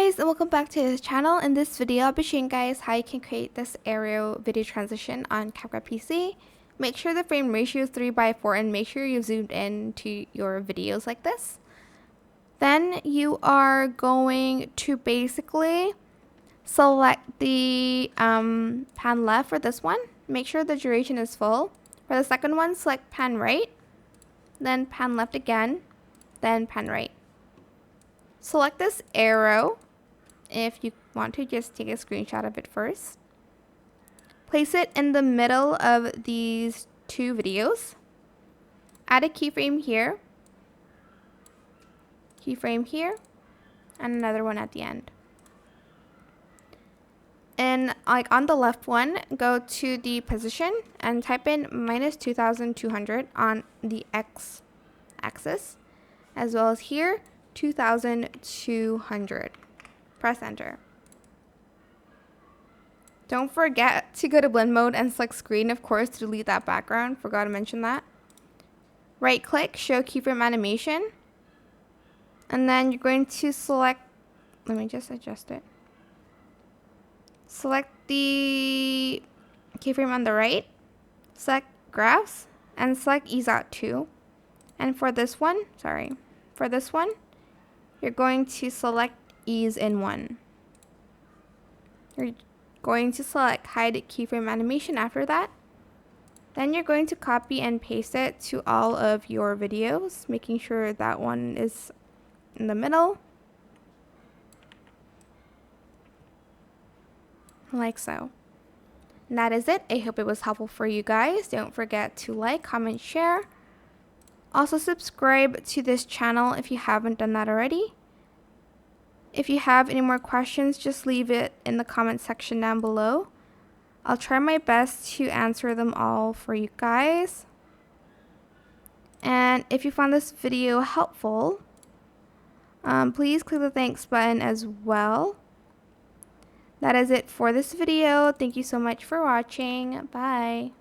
guys, and welcome back to this channel. In this video, I'll be showing you guys how you can create this aerial video transition on CapCut PC. Make sure the frame ratio is 3:4 and make sure you zoomed in to your videos like this. Then you are going to basically select the pan left for this one. Make sure the duration is full. For the second one, select pan right, then pan left again, then pan right. Select this arrow. If you want to, just take a screenshot of it first. Place it in the middle of these two videos. Add a keyframe here, and another one at the end. And like on the left one, go to the position and type in -2200 on the x-axis, as well as here 2200. Press enter. Don't forget to go to blend mode and select screen, of course, to delete that background. Forgot to mention that. Right click, show keyframe animation. And then you're going to select, let me just adjust it. Select the keyframe on the right, select graphs, and select ease out 2. And for this one, you're going to select ease in 1. You're going to select hide keyframe animation after that. Then you're going to copy and paste it to all of your videos, making sure that one is in the middle. Like so. And that is it. I hope it was helpful for you guys. Don't forget to like, comment, share. Also subscribe to this channel if you haven't done that already. If you have any more questions, just leave it in the comment section down below. I'll try my best to answer them all for you guys. And if you found this video helpful, please click the thanks button as well. That is it for this video. Thank you so much for watching. Bye.